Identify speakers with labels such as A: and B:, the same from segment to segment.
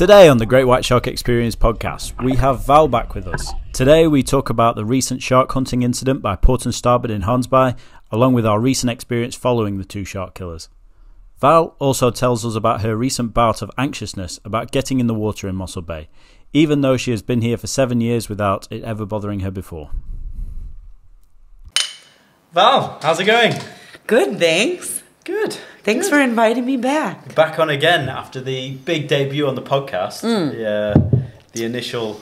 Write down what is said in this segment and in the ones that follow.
A: Today on the Great White Shark Experience podcast, we have Val back with us. Today we talk about the recent shark hunting incident by port and starboard in Gansbaai, along with our recent experience following the two shark killers. Val also tells us about her recent bout of anxiousness about getting in the water in Mossel Bay, even though she has been here for 7 years without it ever bothering her before. Val, how's it going?
B: Good, thanks.
A: Good.
B: Thanks for inviting me back.
A: Back on again after the big debut on the podcast. The initial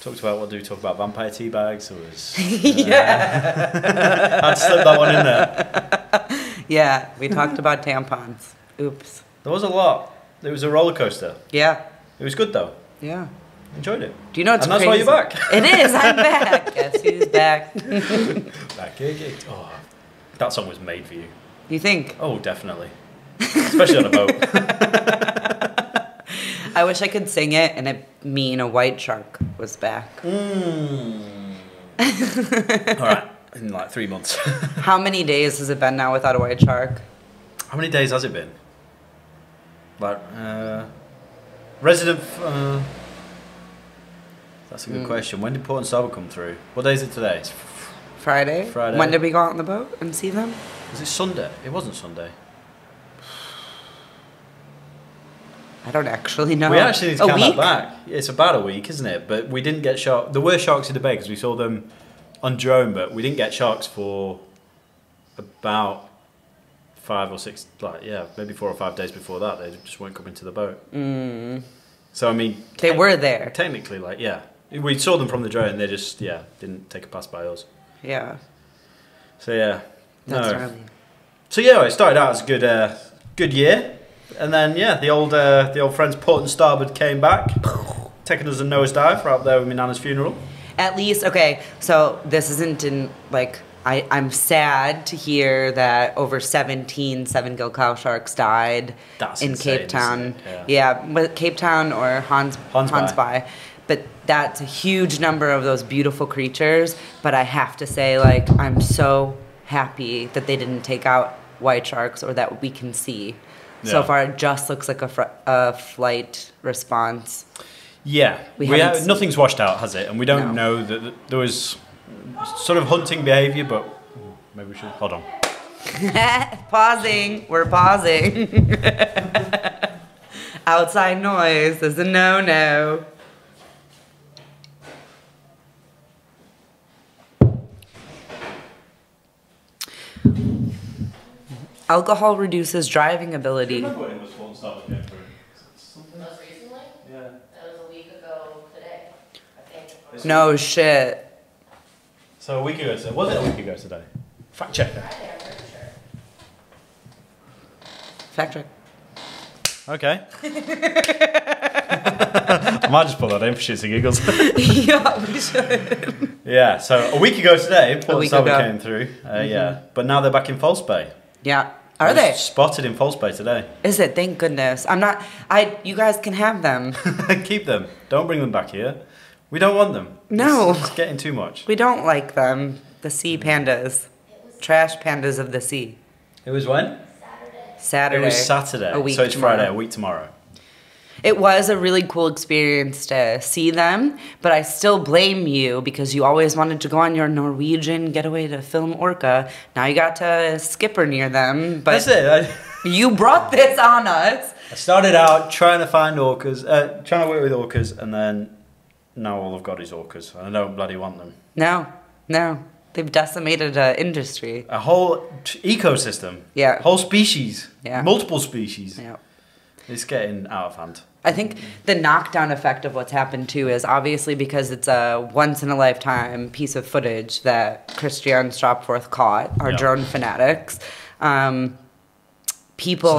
A: talked about, what do we talk about? Vampire tea bags? Or was,
B: Yeah.
A: I'd slip that one in there.
B: Yeah, we talked about tampons. Oops.
A: There was a lot. It was a roller coaster.
B: Yeah.
A: It was good though.
B: Yeah.
A: Enjoyed it.
B: Do you know what's
A: crazy?
B: crazy?
A: And that's why you're back.
B: It is. I'm back. Guess who's back?
A: Back again. Oh, that song was made for you.
B: You think?
A: Oh, definitely. Especially on a boat.
B: I wish I could sing it and it mean a white shark was back.
A: All right, in like 3 months.
B: How many days has it been now without a white shark?
A: How many days has it been? Like, resident... that's a good question. When did Port and Starboard come through? What day is it today? It's
B: Friday.
A: Friday.
B: When did we go out on the boat and see them?
A: Was it Sunday? It wasn't Sunday.
B: I don't actually know.
A: We actually need to count that
B: week?
A: back. It's about a week, isn't it? But we didn't get sharks. There were sharks in the bay because we saw them on drone, but we didn't get sharks for about 5 or 6, maybe 4 or 5 days before that. They just weren't coming to the boat. So, I mean...
B: They were there.
A: Technically, we saw them from the drone. They just, didn't take a pass by us.
B: Yeah.
A: So, yeah.
B: That's
A: no.
B: gnarly.
A: So, it started out as a good year. And then, the old friends Port and Starboard came back, taking us a nosedive out there with my nana's funeral.
B: At least, okay, so this isn't in, I'm sad to hear that over 17 seven-gill cow sharks died in
A: insane,
B: Cape Town.
A: isn't it?
B: But Cape Town or Gansbaai. But that's a huge number of those beautiful creatures. But I have to say, I'm so happy that they didn't take out white sharks or that we can see. Yeah. So far, it just looks like a flight response.
A: Yeah, nothing's washed out, has it? And we don't know that there was sort of hunting behaviour, but maybe we should... Hold on.
B: Pausing. We're pausing. Outside noise is a no-no. Alcohol reduces driving ability.
C: Most recently? Yeah. That was a week ago today, I think.
B: No shit.
A: So a week ago today. Was it a week ago today? Fact checker.
C: Friday, I'm pretty sure.
B: Fact check.
A: Okay. I might just put that in for shits and giggles.
B: Yeah, we should.
A: Yeah, so a week ago today, Port and Starboard came through. But now they're back in False Bay.
B: Yeah. Are they?
A: Spotted in False Bay today.
B: Is it? Thank goodness. You guys can have them.
A: Keep them. Don't bring them back here. We don't want them.
B: No.
A: It's getting too much.
B: We don't like them. The sea pandas. Trash pandas of the sea.
A: It was when?
B: Saturday.
A: It was Saturday.
B: A week
A: so it's
B: tomorrow.
A: Friday, a week tomorrow.
B: It was a really cool experience to see them, but I still blame you because you always wanted to go on your Norwegian getaway to film orca. Now you got to skipper near them, but
A: that's it.
B: You brought this on us.
A: I started out trying to find orcas, trying to work with orcas, and then now all I've got is orcas. I don't bloody want them.
B: No. They've decimated an industry.
A: A whole ecosystem.
B: Yeah.
A: Whole species.
B: Yeah.
A: Multiple species.
B: Yeah.
A: It's getting out of hand.
B: I think the knockdown effect of what's happened too is obviously because it's a once-in-a-lifetime piece of footage that Christian Stropforth caught, our drone fanatics. People.
A: So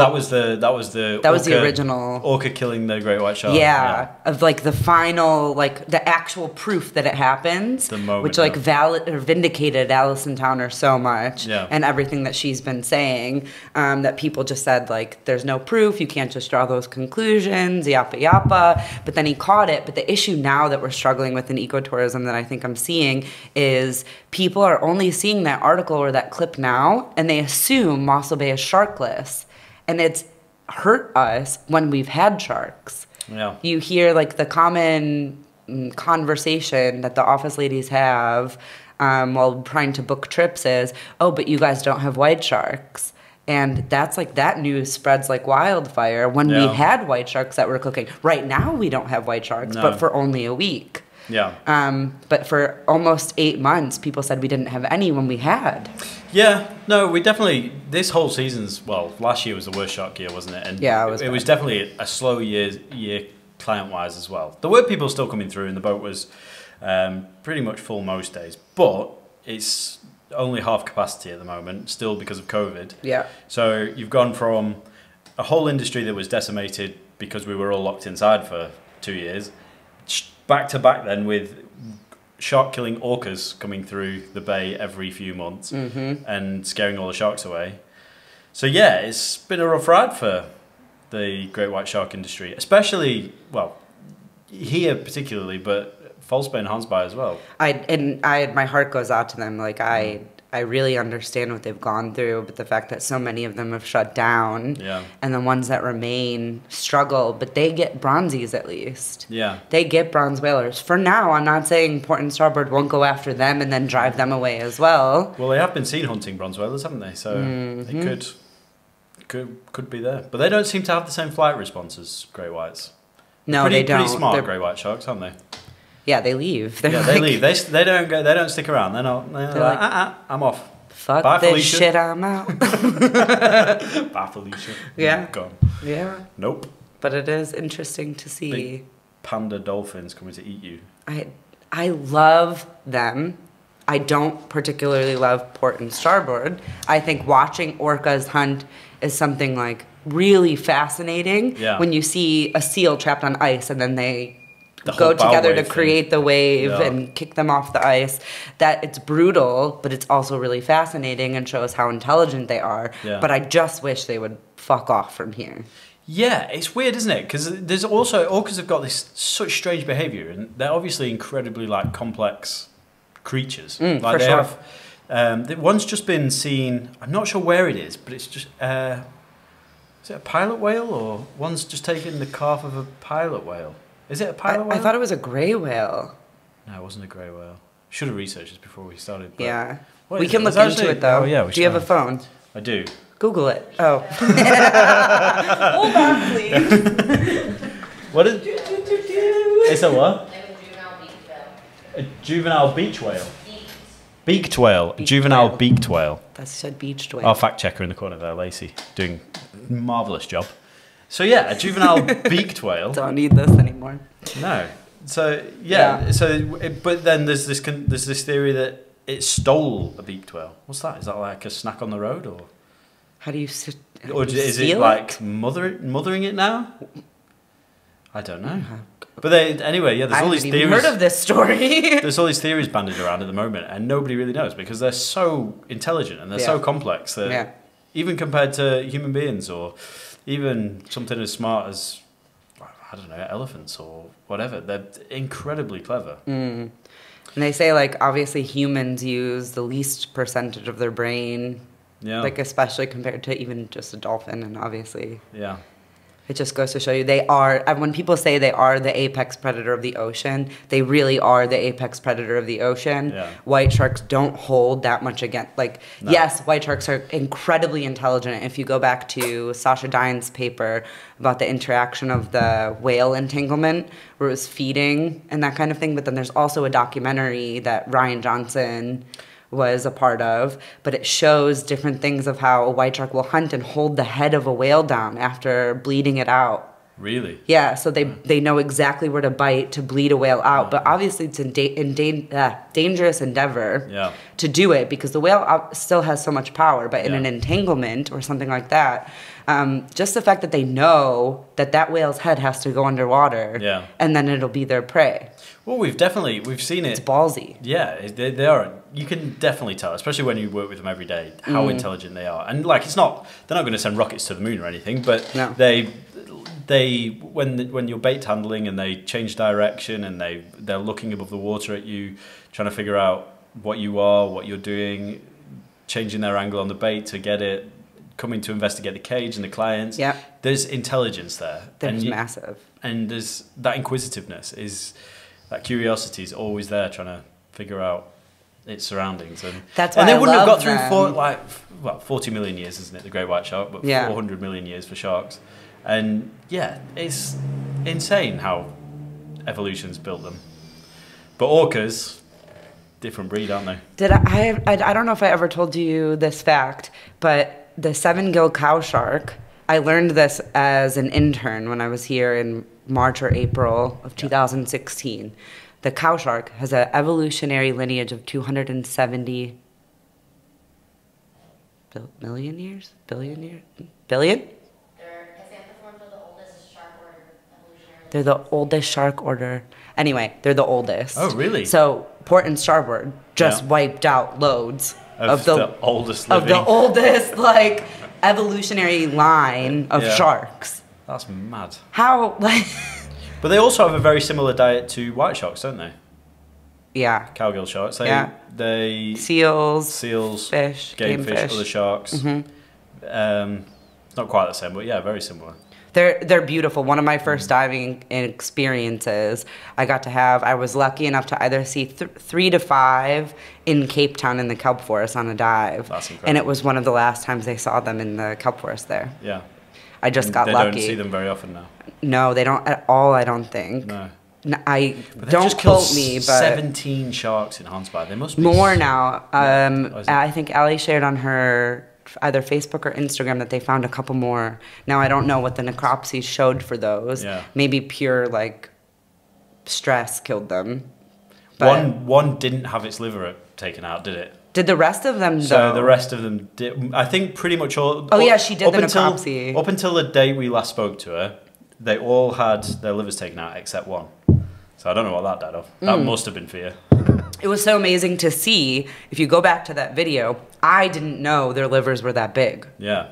A: that was the
B: original
A: orca killing the great white shark.
B: Yeah, of the final, the actual proof that it happens,
A: the moment,
B: which vindicated Alison Towner so much, and everything that she's been saying. That people just said there's no proof, you can't just draw those conclusions, yappa yappa. But then he caught it. But the issue now that we're struggling with in ecotourism that I think I'm seeing is people are only seeing that article or that clip now, and they assume Mossel Bay is sharkless. And it's hurt us when we've had sharks.
A: Yeah.
B: You hear like the common conversation that the office ladies have while trying to book trips is, oh, but you guys don't have white sharks. And that's like, that news spreads like wildfire when we had white sharks that were cooking. Right now we don't have white sharks, but for only a week.
A: Yeah.
B: But for almost 8 months, people said we didn't have any when we had.
A: Yeah, no, we definitely, this whole season's, well, last year was the worst shark year, wasn't it? And
B: yeah,
A: it was definitely a slow year client-wise as well. There were people still coming through, and the boat was pretty much full most days, but it's only half capacity at the moment, still because of COVID.
B: Yeah.
A: So you've gone from a whole industry that was decimated because we were all locked inside for 2 years, back to back then with shark killing orcas coming through the bay every few months and scaring all the sharks away. So yeah, it's been a rough ride for the great white shark industry, especially, well, here particularly, but False Bay and Gansbaai as well.
B: My heart goes out to them. Like I really understand what they've gone through, but the fact that so many of them have shut down, and the ones that remain struggle, but they get bronzies at least.
A: Yeah. They
B: get bronze whalers. For now, I'm not saying Port and Starboard won't go after them and then drive them away as well.
A: Well, they have been seen hunting bronze whalers, haven't they? So they could be there. But they don't seem to have the same flight response as great whites.
B: No, they don't.
A: Pretty smart great white sharks, aren't they?
B: Yeah, they leave.
A: They leave. They don't go. They don't stick around. They're like, I'm off.
B: Fuck
A: Bye,
B: this
A: Felicia.
B: shit, I'm out.
A: Bye, Felicia.
B: Yeah.
A: Gone.
B: Yeah.
A: Nope.
B: But it is interesting to see.
A: Big panda dolphins coming to eat you.
B: I love them. I don't particularly love Port and Starboard. I think watching orcas hunt is something like really fascinating.
A: Yeah.
B: When you see a seal trapped on ice and then they go together to create the wave and kick them off the ice. That it's brutal, but it's also really fascinating and shows how intelligent they are.
A: Yeah.
B: But I just wish they would fuck off from here.
A: Yeah, it's weird, isn't it? Because there's also orcas have got this such strange behaviour, and they're obviously incredibly like complex creatures. Like
B: for
A: they
B: sure.
A: have. One's just been seen. I'm not sure where it is, but it's just. Is it a pilot whale, or one's just taken the calf of a pilot whale? Is it a pilot whale?
B: I thought it was a grey whale.
A: No, it wasn't a grey whale. Should have researched this before we started.
B: Yeah.
A: We
B: can look into it, though.
A: Oh, yeah,
B: do you have a phone?
A: I do.
B: Google it. Oh. Hold on, please.
A: What is... It's a what?
C: A juvenile beaked whale.
A: A juvenile beach whale. Beaked whale. A juvenile beaked whale.
B: That said beached whale.
A: Our fact checker in the corner there, Lacey, doing a marvellous job. So yeah, a juvenile beaked whale.
B: Don't need this anymore.
A: No. So yeah. But then there's this theory that it stole a beaked whale. What's that? Is that like a snack on the road, or
B: how do you
A: is it like mothering it now? I don't know. But anyway, yeah. There's all these theories.
B: I haven't even heard of this story.
A: There's all these theories banded around at the moment, and nobody really knows because they're so intelligent and they're so complex that even compared to human beings or even something as smart as, I don't know, elephants or whatever, they're incredibly clever.
B: And they say, like, obviously humans use the least percentage of their brain, like, especially compared to even just a dolphin, and obviously...
A: Yeah.
B: It just goes to show you they are, when people say they are the apex predator of the ocean, they really are the apex predator of the ocean.
A: Yeah.
B: White sharks don't hold that much against, like, yes, white sharks are incredibly intelligent. If you go back to Sasha Dine's paper about the interaction of the whale entanglement, where it was feeding and that kind of thing, but then there's also a documentary that Ryan Johnson was a part of, but it shows different things of how a white shark will hunt and hold the head of a whale down after bleeding it out.
A: Really?
B: Yeah, so they know exactly where to bite to bleed a whale out, but obviously it's a dangerous endeavor to do it because the whale still has so much power, but in an entanglement or something like that, just the fact that they know that whale's head has to go underwater and then it'll be their prey.
A: Well, we've seen it.
B: It's ballsy.
A: Yeah, they are. You can definitely tell, especially when you work with them every day, how intelligent they are. And like, they're not going to send rockets to the moon or anything, but when you're bait handling and they change direction and they're looking above the water at you, trying to figure out what you are, what you're doing, changing their angle on the bait to get it, coming to investigate the cage and the clients.
B: Yeah.
A: There's intelligence there.
B: There's massive.
A: And there's that inquisitiveness, that curiosity is always there, trying to figure out its surroundings. And
B: that's why
A: and they
B: I
A: wouldn't have
B: love
A: got through
B: them.
A: 40 million years, isn't it, the great white shark, but 400 million years for sharks. And yeah, it's insane how evolution's built them. But orcas, different breed, aren't they?
B: I don't know if I ever told you this fact, but the 7-gill cow shark, I learned this as an intern when I was here in March or April of 2016. The cow shark has an evolutionary lineage of 270 million years? Billion years? Billion? They're the oldest shark order. Anyway, they're the oldest.
A: Oh, really?
B: So port and starboard just wiped out loads
A: of the oldest living.
B: of the oldest like evolutionary line of sharks.
A: That's mad.
B: How like?
A: But they also have a very similar diet to white sharks, don't they?
B: Yeah.
A: Cowgill sharks. They
B: seals,
A: fish, game fish, other sharks.
B: Mm-hmm.
A: Not quite the same, but yeah, very similar.
B: They're beautiful. One of my first diving experiences, I was lucky enough to either see 3 to 5 in Cape Town in the kelp forest on a dive.
A: That's incredible.
B: And it was one of the last times they saw them in the kelp forest there.
A: Yeah.
B: I just got lucky.
A: They don't see them very often now.
B: No, they don't at all, I don't think.
A: No.
B: Don't quote me, but
A: 17 sharks in Gansbaai. There must be
B: more now. I think Ali shared on her either Facebook or Instagram that they found a couple more. Now I don't know what the necropsies showed for those.
A: Yeah.
B: Maybe pure like stress killed them. But
A: one didn't have its liver taken out, did it?
B: did the rest of them though?
A: So the rest of them did. I think pretty much all.
B: Oh yeah, she did the necropsy.
A: Up until the day we last spoke to her, they all had their livers taken out except one. So I don't know what that died of. That must have been fear.
B: It was so amazing to see. If you go back to that video, I didn't know their livers were that big.
A: Yeah.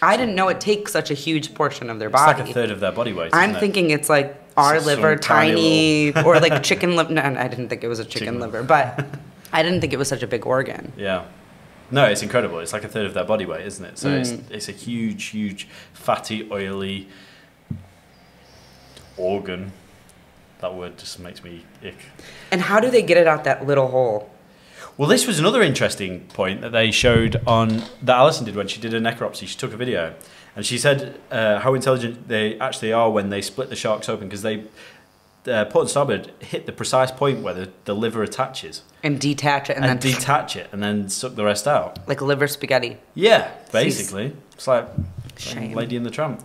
B: I didn't know it takes such a huge portion of their body.
A: It's like a third of their body weight.
B: I'm thinking it's like our liver, tiny, or like chicken liver. No, I didn't think it was a chicken liver, but I didn't think it was such a big organ.
A: Yeah. No, it's incredible. It's like a third of their body weight, isn't it? So it's a huge, huge, fatty, oily organ. That word just makes me ick.
B: And how do they get it out that little hole?
A: Well, this was another interesting point that they showed that Alison did when she did a necropsy. She took a video, and she said how intelligent they actually are when they split the sharks open, because they, port and starboard, hit the precise point where the liver attaches.
B: And detach it, and then
A: detach it, and then suck the rest out.
B: Like liver spaghetti.
A: Yeah, basically. It's like
B: Shame.
A: Lady and the Tramp.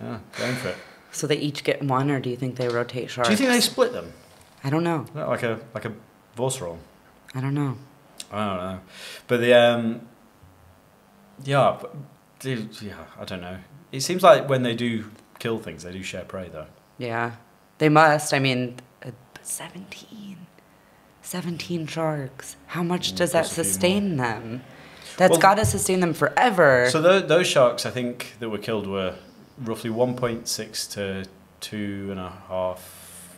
A: Yeah, going for it.
B: So they each get one, or do you think they rotate sharks?
A: Do you think they split them?
B: I don't know.
A: Like a Vos roll?
B: I don't know.
A: I don't know. But I don't know. It seems like when they do kill things, they do share prey, though.
B: Yeah, they must. I mean, 17 sharks. How much does that sustain them? That's got to sustain them forever.
A: So those sharks, I think, that were killed were roughly 1.6 to 2.5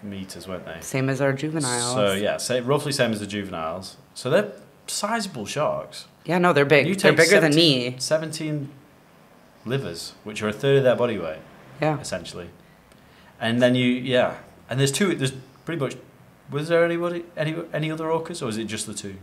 A: meters, weren't they?
B: Same as our juveniles.
A: So yeah, roughly same as the juveniles. So they're sizable sharks.
B: Yeah, no, they're big. They're bigger than me.
A: 17 livers, which are a third of their body weight.
B: Yeah.
A: Essentially. And then and there's pretty much. Was there any other orcas, or was it just the two?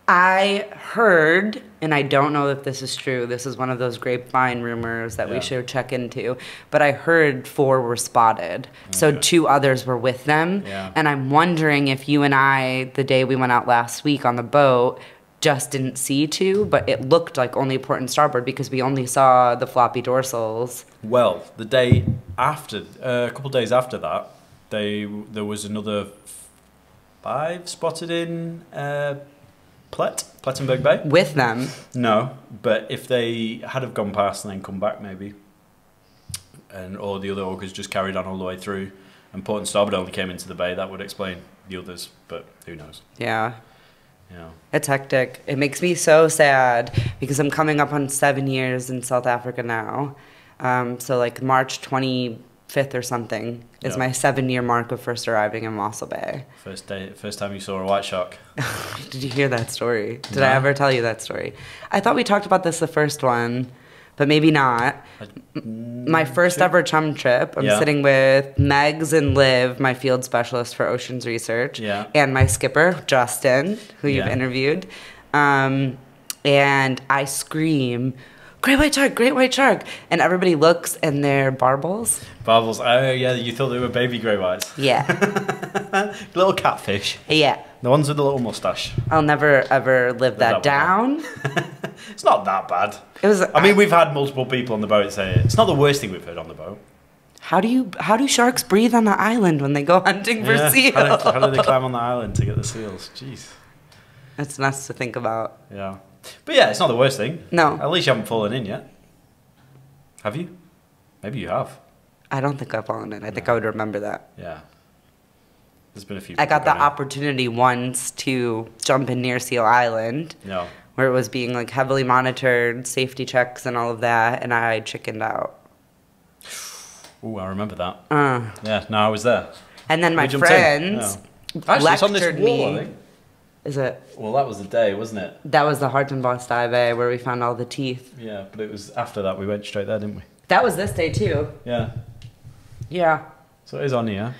B: I heard, and I don't know if this is true, this is one of those grapevine rumors that we should check into, but I heard 4 were spotted. Okay. So 2 others were with them. Yeah. And I'm wondering if you and I, the day we went out last week on the boat, just didn't see 2, but it looked like only port and starboard because we only saw the floppy dorsals.
A: Well, the day after, a couple of days after that, there was another 5 spotted in Plettenberg Bay.
B: With them?
A: No, but if they had have gone past and then come back, maybe, or the other orcas just carried on all the way through, and port and starboard only came into the bay, that would explain the others. But who knows? Yeah. Yeah.
B: It's hectic. It makes me so sad because I'm coming up on 7 years in South Africa now. So like March 2015, 5th or something is my 7-year mark of first arriving in Mossel Bay.
A: First time you saw a white shark.
B: Did you hear that story? Did
A: No.
B: I ever tell you that story? I thought we talked about this the first one, but maybe not. My first ever chum trip, I'm sitting with Megs and Liv, my field specialist for oceans research, and my skipper, Justin, who you've interviewed. And I scream, great white shark, great white shark. And everybody looks and they're barbels.
A: Barbels. Oh, yeah, you thought they were baby grey whites.
B: Yeah.
A: Little catfish.
B: Yeah.
A: The ones with the little moustache.
B: I'll never, ever live that down.
A: It's not that bad.
B: It was.
A: I mean, we've had multiple people on the boat say it. It's not the worst thing we've heard on the boat.
B: How do sharks breathe on the island when they go hunting for seals?
A: How do they climb on the island to get the seals? Jeez.
B: That's nuts to think about.
A: Yeah. But yeah, it's not the worst thing.
B: No.
A: At least you haven't fallen in yet. Have you? Maybe you have.
B: I don't think I've fallen in. I think I would remember that.
A: Yeah. There's been a few.
B: I got the
A: going in.
B: opportunity once to jump in near Seal Island, where it was being like heavily monitored, safety checks and all of that, and I chickened out.
A: Ooh, I remember that. Yeah, no, I was there.
B: And then my friends
A: Actually, it's on this
B: lectured
A: wall,
B: me.
A: I think.
B: Is it?
A: Well, that was the day, wasn't it?
B: That was the Hartenbos dive where we found all the teeth.
A: Yeah, but it was after that we went straight there, didn't we?
B: That was this day too.
A: Yeah.
B: Yeah.
A: So it is on here.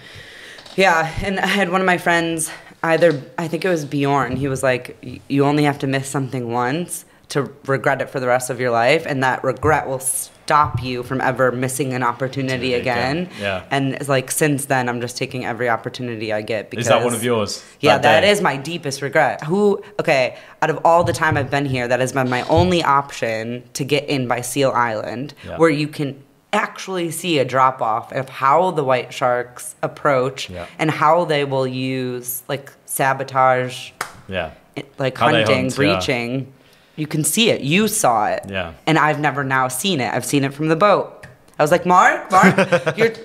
B: Yeah, and I had one of my friends, I think it was Bjorn, he was like, you only have to miss something once to regret it for the rest of your life, and that regret will stop you from ever missing an opportunity again.
A: Yeah.
B: And it's like, since then, I'm just taking every opportunity I get. Because,
A: is that one of yours?
B: Yeah, that is my deepest regret. Out of all the time I've been here, that has been my only option to get in by Seal Island, where you can actually see a drop-off of how the white sharks approach and how they will use, like, sabotage, like
A: how
B: hunting, breaching. You can see it. You saw it.
A: Yeah.
B: And I've never now seen it. I've seen it from the boat. I was like, Mark,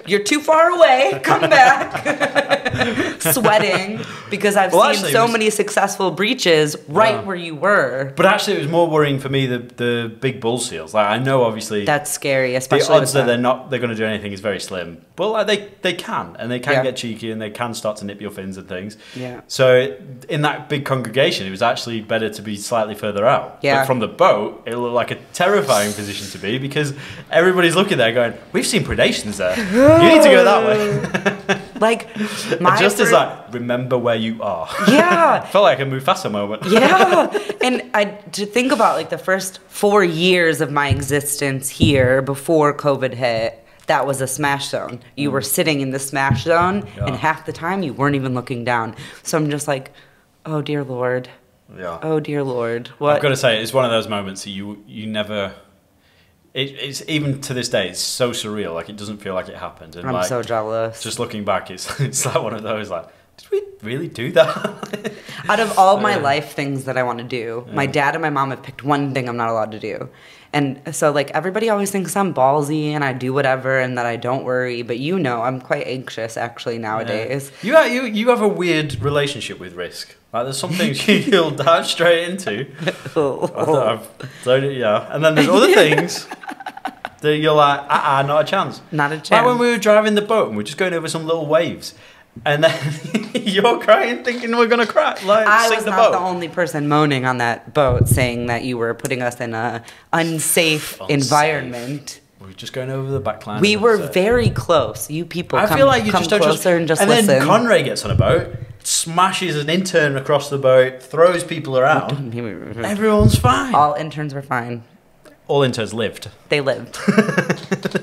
B: you're too far away. Come back. Sweating because I've seen so many successful breaches right where you were.
A: But actually, it was more worrying for me the big bull seals. Like, I know, obviously,
B: that's scary. Especially
A: the odds that they're going to do anything is very slim. But like, they can, and they can get cheeky, and they can start to nip your fins and things.
B: Yeah.
A: So in that big congregation, it was actually better to be slightly further out.
B: Yeah.
A: But from the boat, it looked like a terrifying position to be because everybody's looking there going, we've seen predations there. You need to go that way.
B: Like,
A: just as like, remember where you are.
B: Yeah.
A: Felt like a Mufasa moment.
B: Yeah. And to think about like the first 4 years of my existence here before COVID hit, that was a smash zone. You were sitting in the smash zone, and half the time you weren't even looking down. So I'm just like, oh dear Lord.
A: Yeah.
B: Oh dear Lord. What?
A: I've got to say, it's one of those moments that you never. It's even to this day, it's so surreal. Like, it doesn't feel like it happened. And
B: I'm so jealous.
A: Just looking back, it's like one of those like, did we really do that?
B: Out of all my life things that I want to do, my dad and my mom have picked one thing I'm not allowed to do. And so, like, everybody always thinks I'm ballsy and I do whatever and that I don't worry. But I'm quite anxious, actually, nowadays.
A: Yeah. You have a weird relationship with risk. Like, there's some things you'll dive straight into. And then there's other things that you're like, not a chance.
B: Not a chance.
A: Like when we were driving the boat and we're just going over some little waves. And then you're crying, thinking we're gonna cry. Like,
B: I
A: sink
B: was
A: the
B: not
A: boat.
B: the only person moaning on that boat, saying that you were putting us in a unsafe environment.
A: We're just going over the backline.
B: We were very close. You people,
A: feel like you
B: come
A: just don't
B: closer and just
A: and
B: listen.
A: then Conray gets on a boat, smashes an intern across the boat, throws people around. Everyone's fine.
B: All interns were fine.
A: All interns lived.
B: They lived.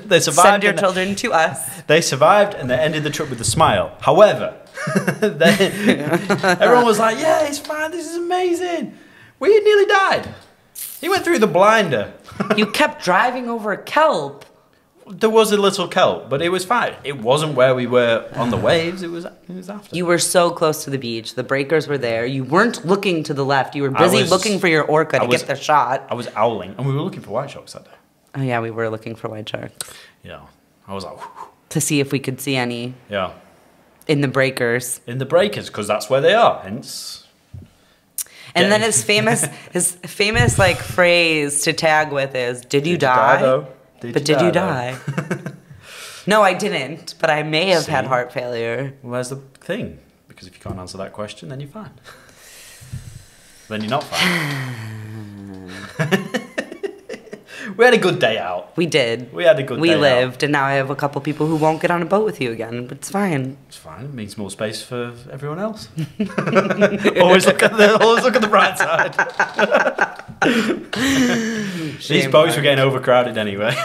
A: They survived.
B: Send your children to us.
A: They survived and they ended the trip with a smile. However, everyone was like, yeah, it's fine, this is amazing. We nearly died. He went through the blinder.
B: You kept driving over kelp.
A: There was a little kelp, but it was fine. It wasn't where we were on the waves. It was after.
B: You were so close to the beach. The breakers were there. You weren't looking to the left. You were busy looking for your orca to get the shot.
A: I was owling, and we were looking for white sharks that day.
B: Oh, yeah, we were looking for white sharks.
A: Yeah. I was like, whew.
B: To see if we could see any.
A: Yeah.
B: In the breakers.
A: In the breakers, because that's where they are, hence.
B: And then his famous like phrase to tag with is, "Did you die?"
A: Though?
B: Did you die? No, I didn't, but I may have had
A: See?
B: heart failure.
A: Well, there's the thing. Because if you can't answer that question, then you're fine. Then you're not fine. We had a good day out.
B: We did.
A: We had a good day
B: We
A: out.
B: lived, and now I have a couple people who won't get on a boat with you again, but it's fine.
A: It's fine. It means more space for everyone else. always look at the bright side. These boats were getting overcrowded anyway.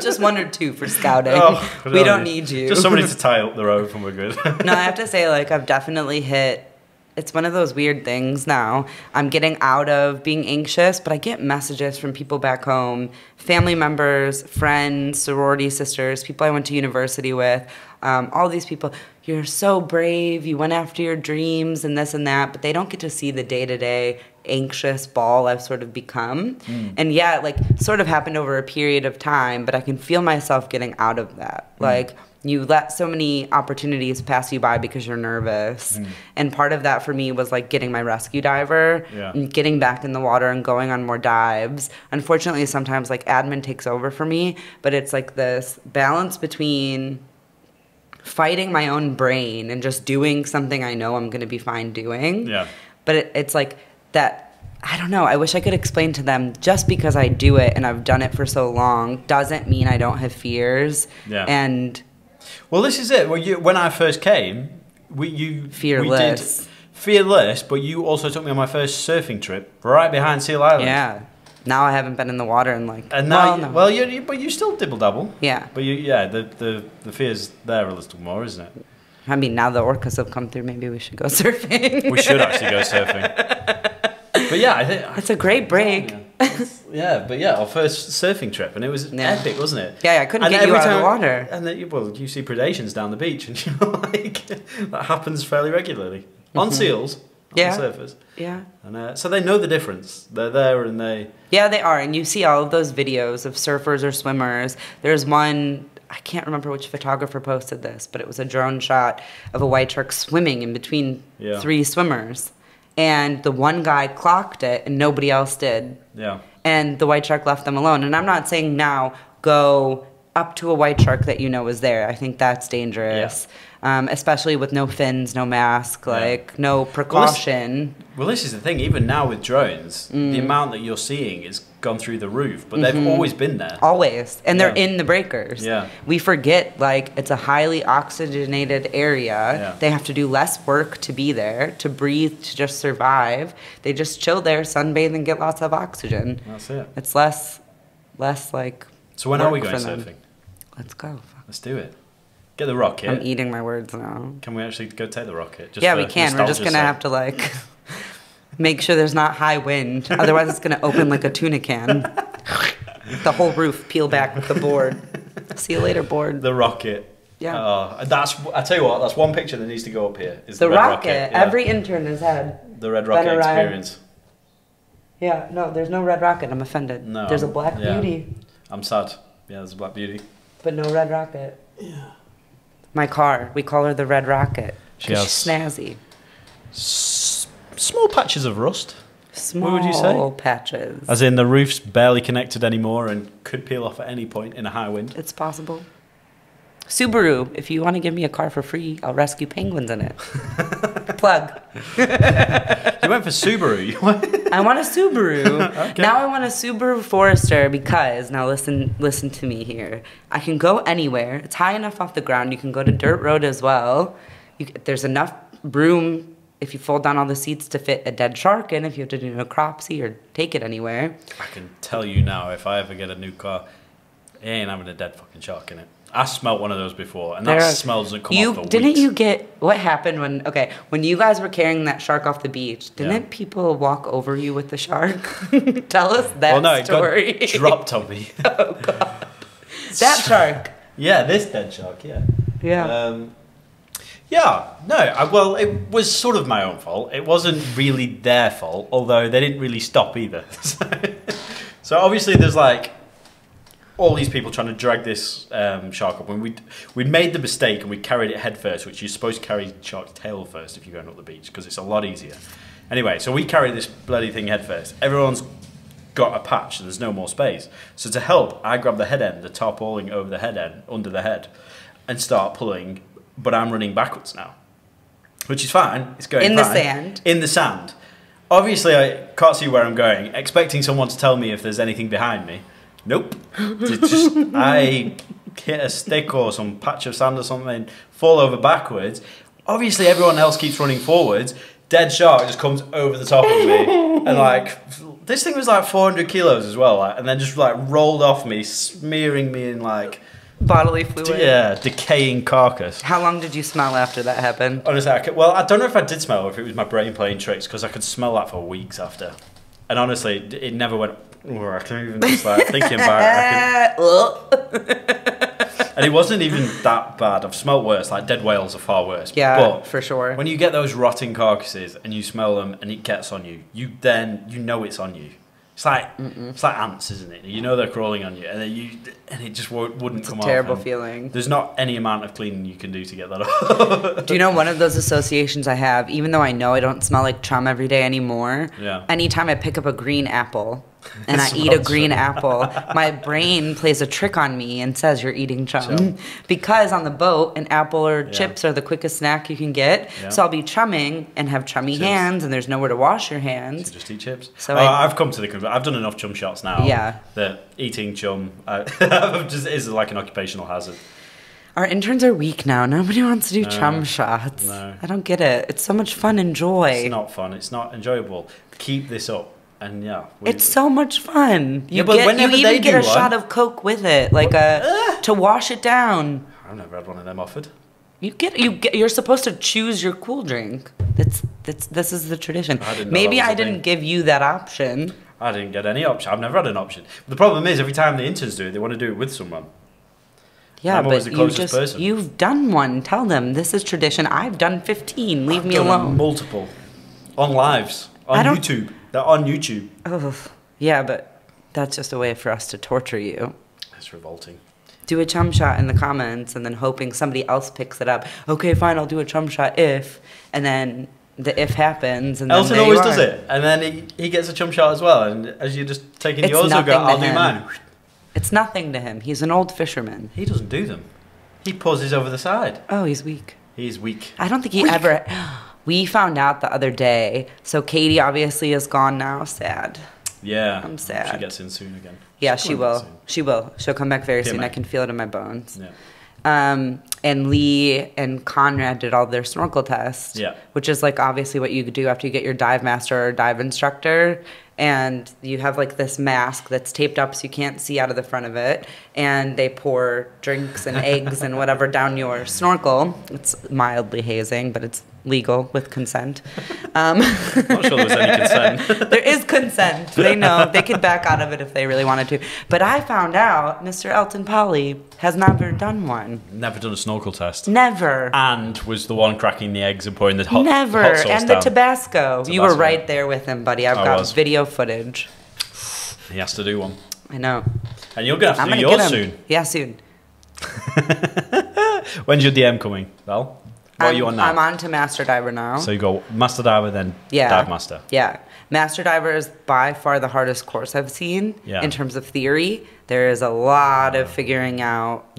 B: Just 1 or 2 for scouting.
A: Oh,
B: we don't need you.
A: Just somebody to tie up the rope and we're good.
B: No, I have to say, like, I've definitely hit... It's one of those weird things now. I'm getting out of being anxious, but I get messages from people back home, family members, friends, sorority sisters, people I went to university with, all these people. You're so brave. You went after your dreams and this and that, but they don't get to see the day-to-day anxious ball I've sort of become. And yeah, it, like, sort of happened over a period of time, but I can feel myself getting out of that. Like, you let so many opportunities pass you by because you're nervous. And part of that for me was like getting my rescue diver, and getting back in the water and going on more dives. Unfortunately, sometimes like admin takes over for me, but it's like this balance between fighting my own brain and just doing something I know I'm going to be fine doing. But it's like that, I don't know, I wish I could explain to them, just because I do it and I've done it for so long doesn't mean I don't have fears. And
A: well, this is it. Well, when I first came,
B: fearless.
A: We did fearless, but you also took me on my first surfing trip right behind Seal Island.
B: Yeah. Now I haven't been in the water in like.
A: And now, but you still dibble dabble.
B: Yeah.
A: But the fear's there a little more, isn't it?
B: I mean, now the orcas have come through. Maybe we should go surfing.
A: We should actually go surfing. But yeah, I think
B: it's a great break.
A: Our first surfing trip, and it was epic, wasn't it?
B: Yeah, I couldn't get you out of the water.
A: And then, you see predations down the beach, and you're like, that happens fairly regularly on seals, on the surface.
B: Yeah.
A: And so they know the difference. They're there, and they.
B: Yeah, they are, and you see all of those videos of surfers or swimmers. There's one. I can't remember which photographer posted this, but it was a drone shot of a white shark swimming in between 3 swimmers. And the one guy clocked it and nobody else did.
A: Yeah.
B: And the white shark left them alone. And I'm not saying now go up to a white shark that you know is there. I think that's dangerous. Especially with no fins, no mask, like no precaution.
A: Well, this is the thing. Even now with drones, the amount that you're seeing is gone through the roof. But they've always been there.
B: Always. And they're in the breakers.
A: Yeah.
B: We forget, like, it's a highly oxygenated area.
A: Yeah.
B: They have to do less work to be there, to breathe, to just survive. They just chill there, sunbathe, and get lots of oxygen.
A: That's it.
B: It's less like.
A: So when are we going surfing?
B: Let's go.
A: Let's do it. Get the rocket.
B: I'm eating my words now.
A: Can we actually go take the rocket?
B: Just we can. We're just going to have to, like, make sure there's not high wind. Otherwise, it's going to open like a tuna can. The whole roof peel back with the board. See you later, board.
A: The rocket.
B: Yeah.
A: I tell you what, that's one picture that needs to go up here. Is
B: the
A: red
B: rocket.
A: Yeah.
B: Every intern has had.
A: The red rocket experience.
B: Yeah, no, there's no red rocket. I'm offended.
A: No.
B: There's a black beauty.
A: I'm sad. Yeah, there's a black beauty.
B: But no red rocket.
A: Yeah.
B: My car, we call her the Red Rocket.
A: She's
B: snazzy.
A: Small patches of rust.
B: Small
A: what would you say?
B: Patches.
A: As in the roof's barely connected anymore and could peel off at any point in a high wind.
B: It's possible. Subaru, if you want to give me a car for free, I'll rescue penguins in it. Plug.
A: You went for Subaru.
B: I want a Subaru.
A: Okay.
B: Now I want a Subaru Forester because, now listen to me here. I can go anywhere. It's high enough off the ground. You can go to dirt road as well. There's enough room if you fold down all the seats to fit a dead shark in if you have to do a necropsy or take it anywhere.
A: I can tell you now, if I ever get a new car, it ain't having a dead fucking shark in it. I smelt one of those before, and that smell doesn't come off for weeks.
B: Didn't you get what happened when you guys were carrying that shark off the beach? Didn't people walk over you with the shark? Tell us that story.
A: It got dropped on me.
B: Oh God, that shark.
A: Yeah, this dead shark. Yeah.
B: Yeah.
A: Well, it was sort of my own fault. It wasn't really their fault, although they didn't really stop either. So obviously, there's like all these people trying to drag this shark up. When we'd made the mistake and we carried it head first, which you're supposed to carry shark's tail first if you're going up the beach because it's a lot easier. Anyway, so we carried this bloody thing head first. Everyone's got a patch and there's no more space. So to help, I grab the head end, the tarpaulin over the head end, under the head, and start pulling, but I'm running backwards now. Which is fine, it's going
B: in
A: fine.
B: the sand.
A: In the sand. Obviously, I can't see where I'm going, expecting someone to tell me if there's anything behind me. Nope. I hit a stick or some patch of sand or something, fall over backwards. Obviously, everyone else keeps running forwards. Dead shark just comes over the top of me, and like this thing was like 400 kilos as well, like, and then just like rolled off me, smearing me in like
B: bodily fluid.
A: Decaying carcass.
B: How long did you smell after that happened?
A: Honestly, I don't know if I did smell or if it was my brain playing tricks, because I could smell that for weeks after, and honestly, it never went. Oh, I can't even just like thinking about it. And it wasn't even that bad. I've smelled worse. Like dead whales are far worse.
B: Yeah,
A: but
B: for sure.
A: When you get those rotting carcasses and you smell them and it gets on you, you know it's on you. It's like ants, isn't it? You know they're crawling on you, and it just wouldn't come off.
B: It's a terrible feeling.
A: There's not any amount of cleaning you can do to get that off.
B: Do you know one of those associations I have? Even though I know I don't smell like chum every day anymore.
A: Yeah.
B: Anytime I pick up a green apple and I eat a green apple, my brain plays a trick on me and says you're eating chum. Because on the boat, an apple or chips are the quickest snack you can get. Yeah. So I'll be chumming and have chummy hands, and there's nowhere to wash your hands.
A: So just eat chips.
B: So
A: I've come to the conclusion. I've done enough chum shots now.
B: Yeah.
A: That eating chum just is like an occupational hazard.
B: Our interns are weak now. Nobody wants to do chum shots.
A: No.
B: I don't get it. It's so much fun and joy.
A: It's not fun. It's not enjoyable. Keep this up. And
B: it's so much fun. You
A: but whenever
B: you even get a
A: one,
B: shot of Coke with it, like to wash it down.
A: I've never had one of them offered.
B: You're supposed to choose your cool drink. This is the tradition. Maybe I didn't give you that option.
A: I didn't get any option. I've never had an option. But the problem is, every time the interns do it, they want to do it with someone.
B: Yeah, but you've done one. Tell them this is tradition. I've done 15. Leave me alone.
A: Multiple on lives on YouTube. They're on YouTube.
B: Oh, yeah, but that's just a way for us to torture you.
A: It's revolting.
B: Do a chum shot in the comments and then hoping somebody else picks it up. Okay, fine, I'll do a chum shot if, and then the if happens. And
A: Elton always does it, and then he gets a chum shot as well. And as you're just taking yours, he'll go, I'll do mine.
B: It's nothing to him. He's an old fisherman.
A: He doesn't do them. He pauses over the side.
B: Oh, he's weak.
A: He's weak.
B: I don't think he ever... We found out the other day. So Katie obviously is gone now. Sad.
A: Yeah.
B: I'm sad.
A: She gets in soon again.
B: Yeah, she will. She will. She'll come back very soon. I can feel it in my bones.
A: Yeah.
B: And Lee and Conrad did all their snorkel tests.
A: Yeah.
B: Which is like obviously what you do after you get your dive master or dive instructor. And you have like this mask that's taped up so you can't see out of the front of it. And they pour drinks and eggs and whatever down your snorkel. It's mildly hazing, but it's legal with consent.
A: I'm not sure there's any consent.
B: There is consent. They know. They could back out of it if they really wanted to. But I found out Mr. Elton Polly has never done one.
A: Never done a snorkel test.
B: Never.
A: And was the one cracking the eggs and pouring the hot
B: Never.
A: Hot sauce
B: And
A: down.
B: the Tabasco. You were right there with him, buddy. I've got video footage.
A: He has to do one.
B: I know.
A: And you're going to have to do yours soon.
B: Yeah, soon.
A: When's your DM coming, Val? What are you on now?
B: I'm on to Master Diver now.
A: So you go Master Diver, then Dive Master.
B: Yeah. Master Diver is by far the hardest course I've seen in terms of theory. There is a lot of figuring out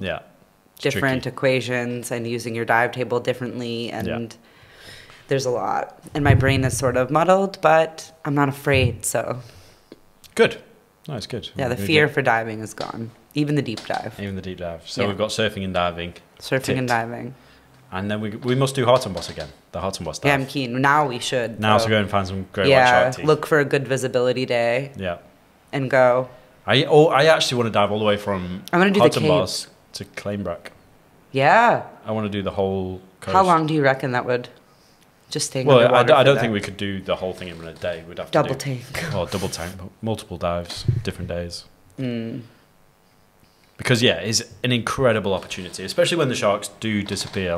B: different equations and using your dive table differently. And there's a lot. And my brain is sort of muddled, but I'm not afraid, so.
A: Good. No, it's good.
B: Yeah, the fear for diving is gone. Even the deep dive.
A: Even the deep dive. So we've got surfing and diving.
B: Surfing and diving.
A: And then we must do Hot and Boss again. The Hot and Boss dive.
B: Yeah, I'm keen. Now we should.
A: Now to go and find some great white shark teeth.
B: Look for a good visibility day.
A: Yeah.
B: And go.
A: I actually want to dive all the way from Hot and Boss to Clainbrack.
B: Yeah.
A: I want to do the whole coast.
B: How long do you reckon that would just stay?
A: Well, I don't think we could do the whole thing in a day. We'd have to
B: double tank.
A: Oh, double tank. Multiple dives, different days. Because it's an incredible opportunity, especially when the sharks do disappear.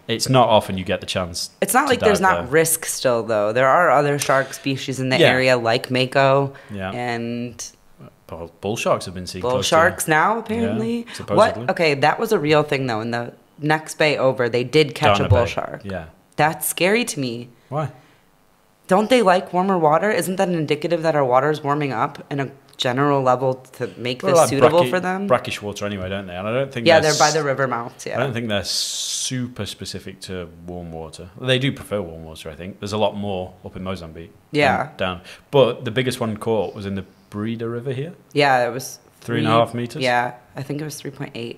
A: It's not often you get the chance.
B: It's not like there's not risk still, though. There are other shark species in the area, like mako, and
A: bull sharks have been seen.
B: Bull sharks now, apparently.
A: Yeah, supposedly.
B: What? Okay, that was a real thing, though. In the next bay over, they did catch a bull shark.
A: Yeah,
B: that's scary to me.
A: Why?
B: Don't they like warmer water? Isn't that indicative that our water is warming up in a general level to make this
A: like
B: suitable for them?
A: Brackish water anyway, don't they? And I don't think
B: they're by the river mouths, yeah.
A: I don't think they're super specific to warm water. They do prefer warm water, I think. There's a lot more up in Mozambique.
B: Yeah.
A: Down. But the biggest one caught was in the Breda River here.
B: Yeah, it was
A: 3.5 meters?
B: Yeah, I think it was 3.8.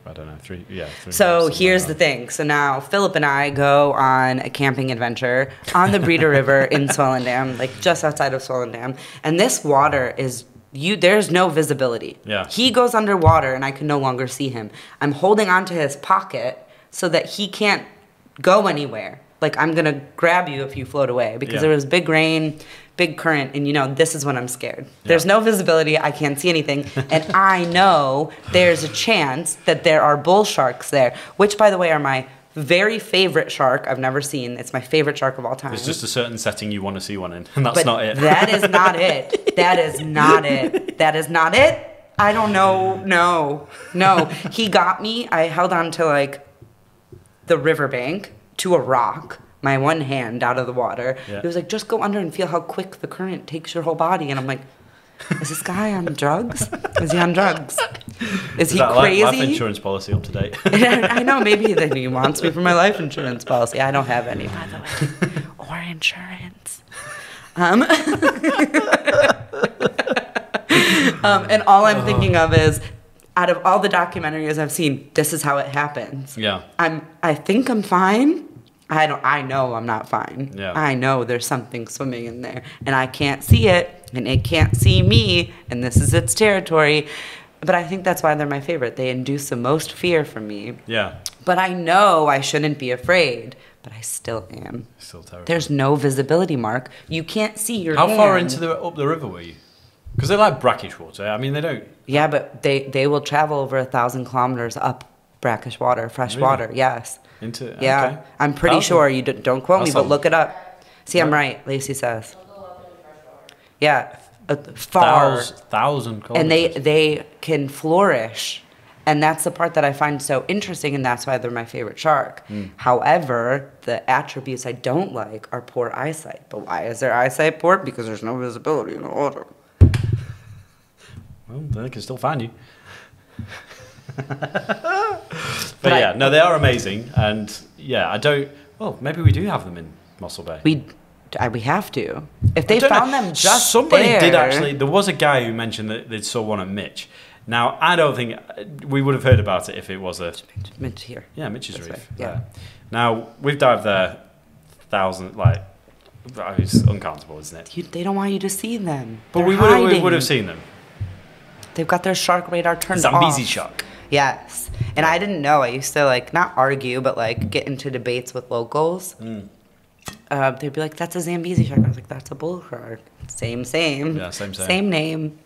A: I don't know, 3.
B: So here's the thing. So now Philip and I go on a camping adventure on the Breda River in Swellendam, like just outside of Swellendam. And this water is, there's no visibility.
A: Yeah.
B: He goes underwater and I can no longer see him. I'm holding onto his pocket so that he can't go anywhere. Like, I'm going to grab you if you float away, because there was big rain, big current, and this is when I'm scared. There's no visibility, I can't see anything, and I know there's a chance that there are bull sharks there, which, by the way, are my very favorite shark I've never seen. It's my favorite shark of all time.
A: There's just a certain setting you want to see one in, and that's not it.
B: That is not it. That is not it. That is not it. I don't know. No. He got me. I held on to, like, the riverbank to a rock, my one hand out of the water.
A: Yeah.
B: He was like, just go under and feel how quick the current takes your whole body. And I'm like, is this guy on drugs? Is he on drugs? Is he crazy?
A: Life insurance policy up to date?
B: I know, maybe that he wants me for my life insurance policy. I don't have any, by the way. Or insurance. And all I'm thinking of is, out of all the documentaries I've seen, this is how it happens.
A: Yeah.
B: I think I'm fine. I know I'm not fine.
A: Yeah.
B: I know there's something swimming in there, and I can't see it, and it can't see me, and this is its territory. But I think that's why they're my favorite. They induce the most fear from me.
A: Yeah.
B: But I know I shouldn't be afraid, but I still am.
A: Still terrible.
B: There's no visibility, Mark. You can't see your
A: How
B: hand.
A: far up the river were you? Because they like brackish water. I mean, they don't...
B: Yeah, but they will travel over 1,000 kilometers up brackish water, fresh
A: Really?
B: water, yes.
A: Into...
B: Yeah,
A: okay.
B: I'm pretty
A: 1,000?
B: sure. You don't quote me, but look it up. See, I'm
A: Right.
B: right, Lacey says.
C: They'll go up into freshwater.
B: Yeah, far.
A: 1,000
B: And
A: kilometers.
B: they can flourish. And that's the part that I find so interesting, and that's why they're my favorite shark. However, the attributes I don't like are poor eyesight. But why is their eyesight poor? Because there's no visibility in the water.
A: Well, they can still find you. But yeah, no, they are amazing. And yeah, I don't... Well, maybe we do have them in Mossel Bay.
B: We have to. If they
A: I don't
B: found
A: know.
B: them just
A: Somebody
B: there.
A: did actually... There was a guy who mentioned that they saw one at Mitch. Now, I don't think... We would have heard about it if it was a...
B: Mitch here.
A: Yeah, Mitch's
B: This
A: Reef.
B: way, yeah.
A: Now, we've dived there 1,000... Like, it's uncountable, isn't it?
B: They don't want you to see them.
A: But
B: They're
A: we
B: hiding.
A: would have seen them.
B: They've got their shark radar turned
A: Zambezi
B: off.
A: shark.
B: Yes. And I didn't know. I used to, like, not argue, but, like, get into debates with locals. They'd be like, that's a Zambezi shark. I was like, that's a bull shark. Same.
A: Yeah, same.
B: Same name.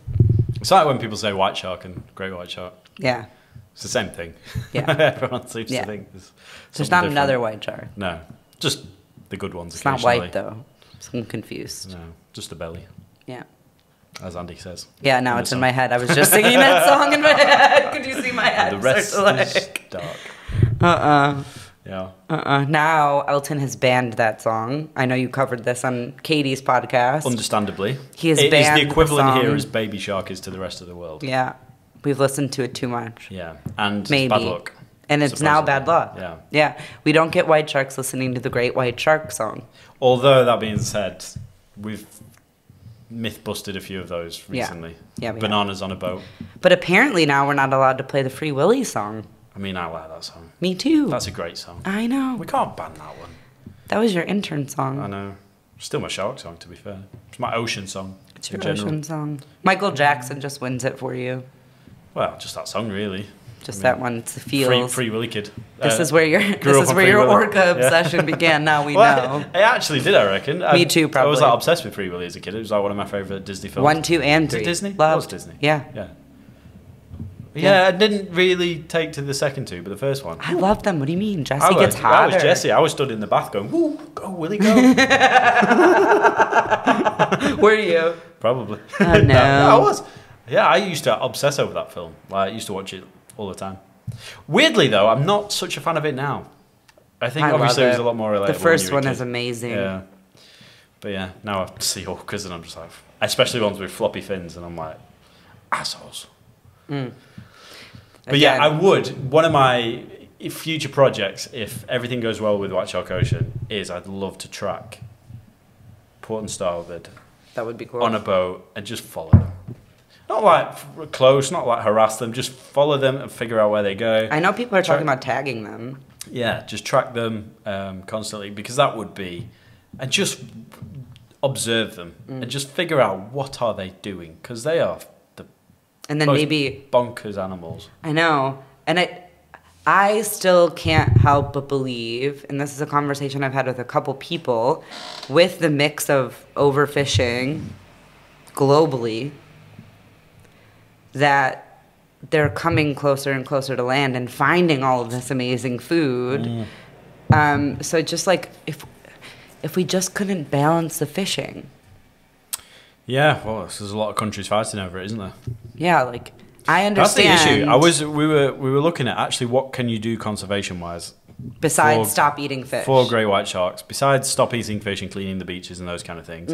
A: It's like when people say white shark and great white shark.
B: Yeah.
A: It's the same thing.
B: Yeah.
A: Everyone seems to think
B: There's
A: something
B: not
A: different.
B: another white shark.
A: No. Just the good ones
B: It's not
A: occasionally.
B: white, though. So I'm confused.
A: No. Just the belly,
B: Yeah.
A: as Andy says.
B: Yeah, now
A: the
B: it's in
A: song.
B: my head. I was just singing that song in my head. Could you see my head?
A: And the rest
B: start to,
A: is
B: like...
A: dark. Yeah.
B: Now Elton has banned that song. I know you covered this on Katie's podcast.
A: Understandably.
B: He has
A: It is
B: banned
A: the
B: the
A: equivalent here
B: song.
A: as Baby Shark is to the rest of the world.
B: Yeah. We've listened to it too much.
A: Yeah. And
B: Maybe.
A: it's bad luck.
B: And it's now
A: supposedly.
B: bad luck.
A: Yeah.
B: Yeah. We don't get white sharks listening to the Great White Shark song.
A: Although, that being said, we've myth busted a few of those
B: Yeah.
A: recently.
B: Yeah, we
A: Bananas on a boat.
B: But apparently now we're not allowed to play the Free Willy song.
A: I mean, I like that song.
B: Me too.
A: That's a great song.
B: I know.
A: We can't ban that one.
B: That was your intern song.
A: I know. Still my shark song, to be fair. It's my ocean song.
B: It's
A: in
B: your
A: general.
B: ocean song. Michael Jackson just wins it for you.
A: Well, just that song, really.
B: Just
A: I mean,
B: that one. It's the feels.
A: Free Willy Kid.
B: This is where your
A: grew up on Free Willy.
B: orca
A: Yeah.
B: obsession began. Now we
A: Well,
B: know.
A: I actually did, I reckon.
B: Me too,
A: I was
B: probably.
A: like obsessed with Free Willy as a kid. It was like one of my favourite Disney films.
B: 1, 2, and 3.
A: Is it Disney?
B: Loved.
A: It was Disney.
B: Yeah.
A: Yeah.
B: Yeah.
A: Yeah, I didn't really take to the second two, but the first one.
B: I love them. What do you mean? Jesse
A: I
B: gets hotter.
A: was Jesse. I was stood in the bath going, "Woo, go Willy, go!"
B: Were you?
A: Probably.
B: Oh, no.
A: I was. Yeah, I used to obsess over that film. Like, I used to watch it all the time. Weirdly, though, I'm not such a fan of it now. I think
B: I love
A: obviously it was
B: it.
A: a lot more relatable.
B: The first
A: when you were
B: one
A: a
B: is
A: kid.
B: amazing.
A: Yeah. But yeah, now I see orcas and I'm just like, especially ones with floppy fins, and I'm like, assholes. But yeah, I would. One of my future projects, if everything goes well with White Shark Ocean, is I'd love to track port and starboard.
B: That would be cool.
A: On a boat and just follow them. Not like close, not like harass them, just follow them and figure out where they go.
B: I know people are talking about tagging them.
A: Yeah, just track them constantly, because that would be, and just observe them and just figure out what are they doing, because they are the
B: and then
A: most
B: maybe
A: bonkers animals.
B: I know, and I still can't help but believe, and this is a conversation I've had with a couple people, with the mix of overfishing globally, that they're coming closer and closer to land and finding all of this amazing food. So just like if we just couldn't balance the fishing.
A: Yeah, well, there's a lot of countries fighting over it, isn't there?
B: Yeah, like I understand.
A: That's the issue. We were looking at actually what can you do conservation wise
B: besides stop eating fish
A: for great white sharks, besides stop eating fish and cleaning the beaches and those kind of things.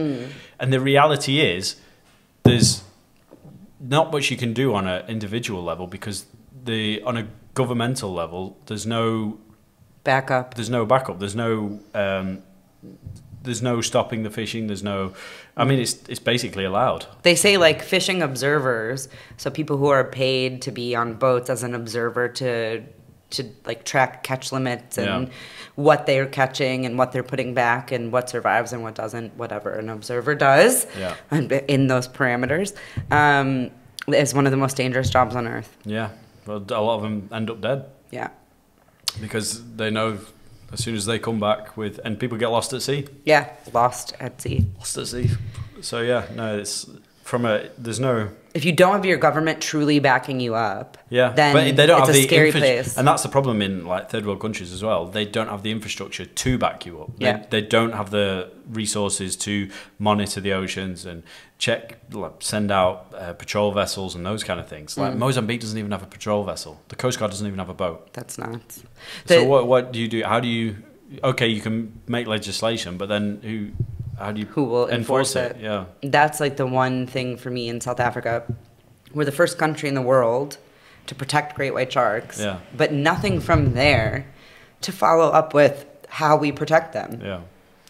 A: And the reality is there's not much you can do on an individual level, because on a governmental level there's no
B: backup.
A: There's no backup. There's no stopping the fishing. There's no, I mean, it's basically allowed.
B: They say like fishing observers, so people who are paid to be on boats as an observer to like track catch limits and what they're catching and what they're putting back and what survives and what doesn't, whatever an observer does in those parameters, is one of the most dangerous jobs on earth. Yeah,
A: well, a lot of them end up dead.
B: Yeah.
A: Because they know as soon as they come back and people get lost at sea.
B: Yeah, lost at sea.
A: Lost at sea. So yeah, no, it's there's no.
B: If you don't have your government truly backing you up, then
A: but they don't
B: it's
A: have
B: a scary place.
A: And that's the problem in like third world countries as well. They don't have the infrastructure to back you up. They don't have the resources to monitor the oceans and check, send out patrol vessels and those kind of things. Like Mozambique doesn't even have a patrol vessel. The Coast Guard doesn't even have a boat.
B: That's nuts.
A: So what do you do? How do you? Okay, you can make legislation, but then who
B: will enforce it?
A: Yeah,
B: that's like the one thing for me in South Africa. We're the first country in the world to protect great white sharks, but nothing from there to follow up with how we protect them. Yeah,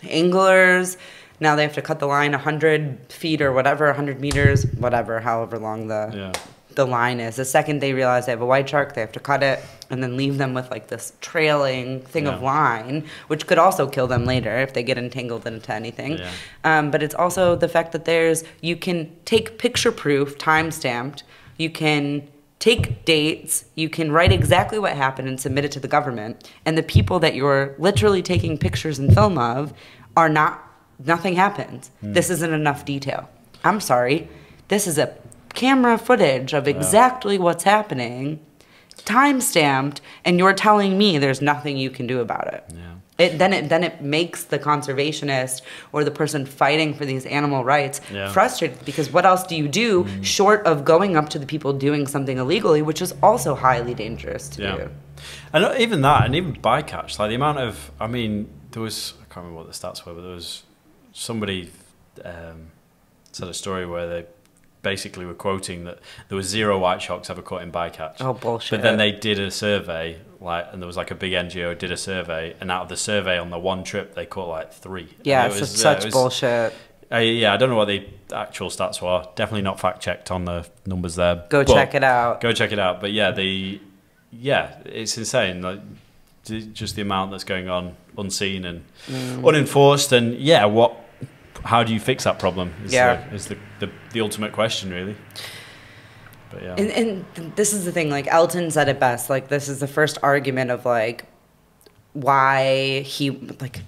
B: anglers, now they have to cut the line 100 feet or whatever, 100 meters, whatever, however long the line is. The second they realize they have a white shark, they have to cut it and then leave them with like this trailing thing of line, which could also kill them later if they get entangled into anything. But it's also the fact that you can take picture proof, time stamped, you can take dates, you can write exactly what happened and submit it to the government, and the people that you're literally taking pictures and film of are nothing happened. This isn't enough detail. I'm sorry, this is a camera footage of exactly what's happening, time-stamped, and you're telling me there's nothing you can do about it. Then it makes the conservationist or the person fighting for these animal rights frustrated, because what else do you do short of going up to the people doing something illegally, which is also highly dangerous to do.
A: And even that, and even bycatch, like the amount of, I mean, there was, I can't remember what the stats were, but there was somebody said a story where they basically were quoting that there was 0 white sharks ever caught in bycatch.
B: Oh, bullshit.
A: But then they did a survey, and there was like a big NGO did a survey, and out of the survey on the one trip, they caught like 3.
B: Yeah, it's such bullshit.
A: I don't know what the actual stats were. Definitely not fact-checked on the numbers there.
B: Go check it out.
A: Go check it out. But it's insane. Like, just the amount that's going on unseen and unenforced, and how do you fix that problem is the ultimate question, really. But
B: and this is the thing, like Elton said it best, like this is the first argument of like why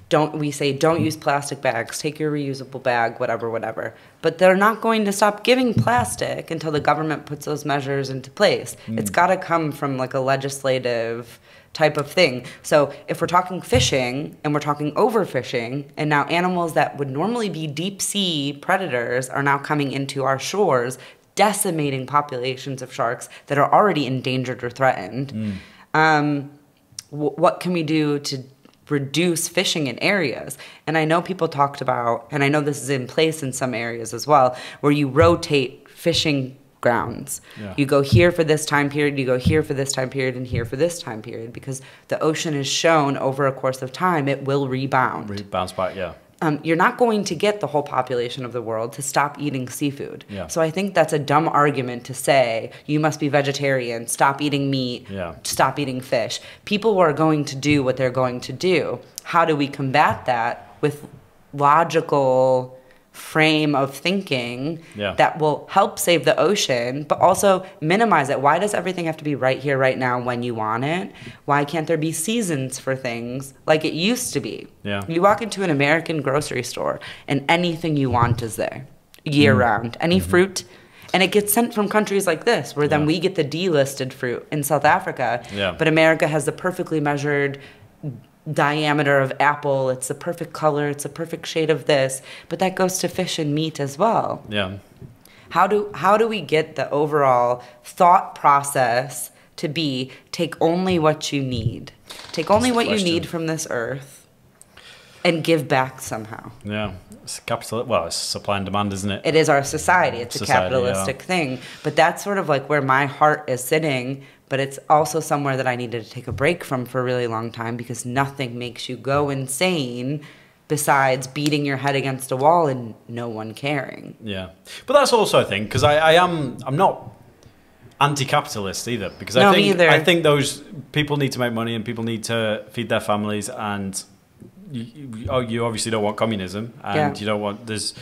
B: don't use plastic bags, take your reusable bag, whatever, but they're not going to stop giving plastic until the government puts those measures into place. It's got to come from like a legislative type of thing. So if we're talking fishing and we're talking overfishing, and now animals that would normally be deep sea predators are now coming into our shores, decimating populations of sharks that are already endangered or threatened, what can we do to reduce fishing in areas. And I know people talked about, and I know this is in place in some areas as well, where you rotate fishing grounds.
A: Yeah.
B: You go here for this time period, you go here for this time period, and here for this time period, because the ocean has shown over a course of time it will rebound.
A: Bounce back, yeah.
B: You're not going to get the whole population of the world to stop eating seafood.
A: Yeah.
B: So I think that's a dumb argument to say, you must be vegetarian, stop eating meat, stop eating fish. People are going to do what they're going to do. How do we combat that with logical frame of thinking that will help save the ocean, but also minimize it? Why does everything have to be right here, right now, when you want it? Why can't there be seasons for things like it used to be?
A: Yeah.
B: You walk into an American grocery store and anything you want is there year round. Any fruit. And it gets sent from countries like this, where then we get the delisted fruit in South Africa.
A: Yeah.
B: But America has the perfectly measured diameter of apple, it's the perfect color, it's the perfect shade of this, but that goes to fish and meat as well.
A: Yeah.
B: How do we get the overall thought process to be take only what you need? Take only what you need from this earth and give back somehow.
A: Yeah. It's it's supply and demand, isn't it?
B: It is our society. It's a capitalistic thing. But that's sort of like where my heart is sitting. But it's also somewhere that I needed to take a break from for a really long time, because nothing makes you go insane besides beating your head against a wall and no one caring.
A: Yeah. But that's also a thing, because I'm not anti-capitalist either, because
B: No,
A: I
B: me either.
A: think those people need to make money and people need to feed their families, and you obviously don't want communism, and you don't want, there's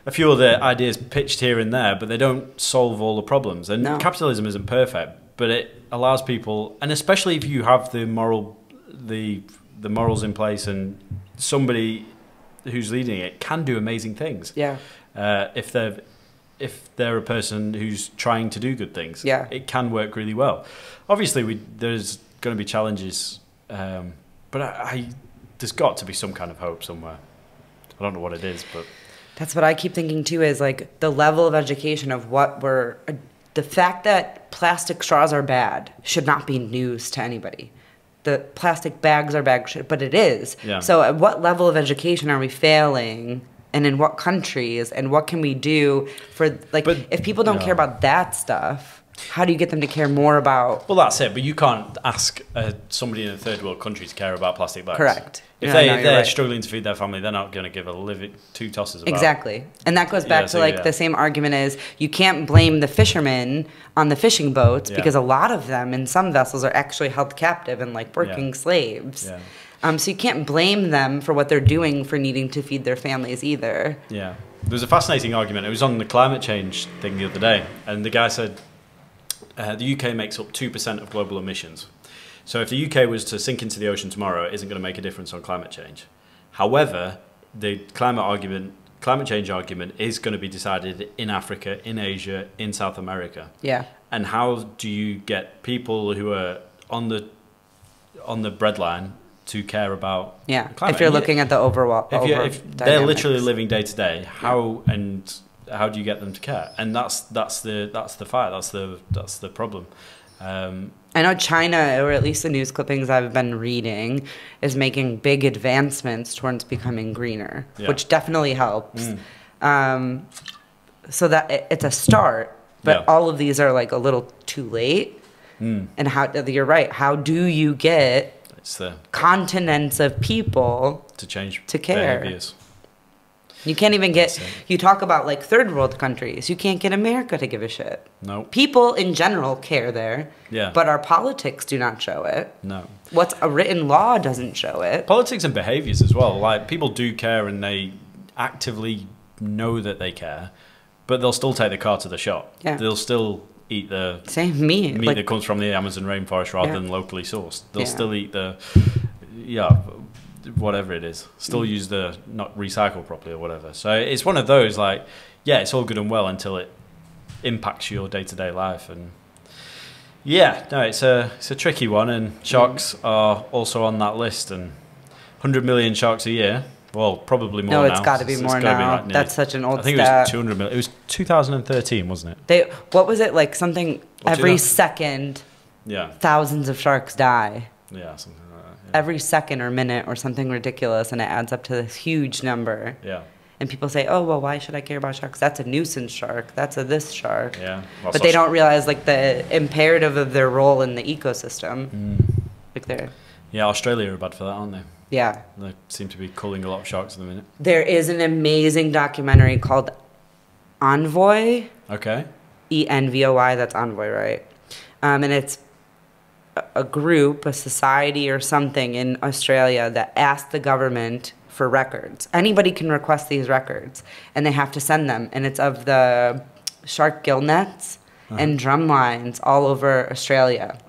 A: a few other ideas pitched here and there, but they don't solve all the problems. And capitalism isn't perfect, but it allows people, and especially if you have the morals in place, and somebody who's leading it can do amazing things.
B: Yeah.
A: If they're a person who's trying to do good things, it can work really well. Obviously, there's going to be challenges, but there's got to be some kind of hope somewhere. I don't know what it is, but
B: that's what I keep thinking too, is like the level of education of the fact that plastic straws are bad should not be news to anybody. The plastic bags are bad, but it is.
A: Yeah.
B: So at what level of education are we failing, and in what countries, and what can we do for, like, if people don't care about that stuff, how do you get them to care more about?
A: Well, that's it. But you can't ask somebody in a third world country to care about plastic bags.
B: Correct.
A: If they're struggling to feed their family, they're not going to give two tosses about.
B: Exactly. And that goes back to the same argument is you can't blame the fishermen on the fishing boats, because a lot of them in some vessels are actually held captive and like working slaves. Yeah. So you can't blame them for what they're doing for needing to feed their families either. Yeah.
A: There was a fascinating argument. It was on the climate change thing the other day, and the guy said the UK makes up 2% of global emissions. So if the UK was to sink into the ocean tomorrow, it isn't going to make a difference on climate change. However, the climate change argument is going to be decided in Africa, in Asia, in South America. Yeah. And how do you get people who are on the breadline to care about climate?
B: If you're looking at the overall,
A: if they're literally living day to day, how do you get them to care? And that's the fight. That's the problem.
B: I know China, or at least the news clippings I've been reading, is making big advancements towards becoming greener, which definitely helps. So that it's a start, but all of these are like a little too late. And you're right. How do you get continents of people
A: to change
B: to care?
A: Behaviors.
B: You can't even get, you talk about like third world countries, you can't get America to give a shit.
A: No.
B: People in general care there, but our politics do not show it.
A: No.
B: What's a written law doesn't show it.
A: Politics and behaviors as well. Like, people do care and they actively know that they care, but they'll still take the car to the shop. Yeah. They'll still eat the
B: meat
A: that comes from the Amazon rainforest rather than locally sourced. They'll still eat the whatever it is, still use the not recycle properly or whatever. So it's one of those, like, it's all good and well until it impacts your day-to-day life. And it's a tricky one, and sharks are also on that list, and 100 million sharks a year. Well, probably more now.
B: No, it's got to be more now. That's such an old stat.
A: I think it was 200 million. It was 2013, wasn't it?
B: What was it, like something every second thousands of sharks die.
A: Yeah, something like that. Yeah.
B: Every second or minute or something ridiculous, and it adds up to this huge number.
A: Yeah.
B: And people say, oh, well, why should I care about sharks? That's a nuisance shark. That's a this shark.
A: Yeah. Well,
B: but they don't realize, like, the imperative of their role in the ecosystem. Like they're...
A: Yeah, Australia are bad for that, aren't they?
B: Yeah.
A: They seem to be culling a lot of sharks at the minute.
B: There is an amazing documentary called Envoy.
A: Okay.
B: ENVOY, that's Envoy, right? And it's a group, a society or something in Australia that asked the government for records. Anybody can request these records, and they have to send them. And it's of the shark gill nets and drum lines all over Australia.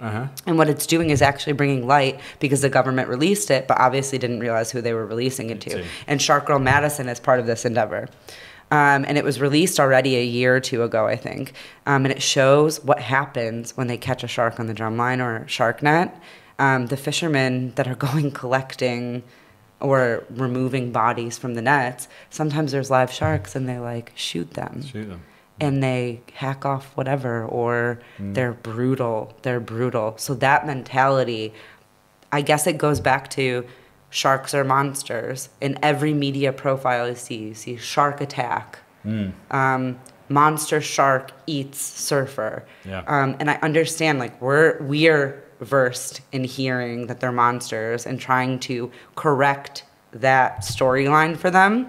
B: And what it's doing is actually bringing light, because the government released it, but obviously didn't realize who they were releasing it to. And Shark Girl Madison is part of this endeavor. And it was released already a year or two ago, I think. And it shows what happens when they catch a shark on the drum line or a shark net. The fishermen that are going collecting or removing bodies from the nets, sometimes there's live sharks and they like shoot them. And they hack off whatever, or they're brutal. So that mentality, I guess it goes back to sharks are monsters. In every media profile you see shark attack. Monster shark eats surfer. And I understand, like, we're versed in hearing that they're monsters and trying to correct that storyline for them.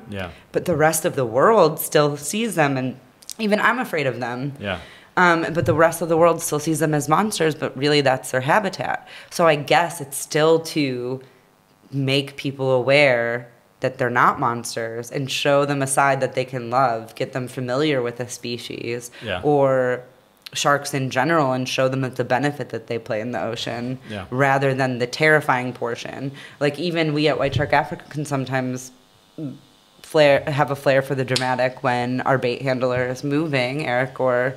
B: But the rest of the world still sees them, and even I'm afraid of them. But the rest of the world still sees them as monsters, but really that's their habitat. So I guess it's still to make people aware that they're not monsters and show them a side that they can love, get them familiar with a species or sharks in general, and show them the benefit that they play in the ocean rather than the terrifying portion. Like, even we at White Shark Africa can sometimes have a flair for the dramatic when our bait handler is moving, Eric, or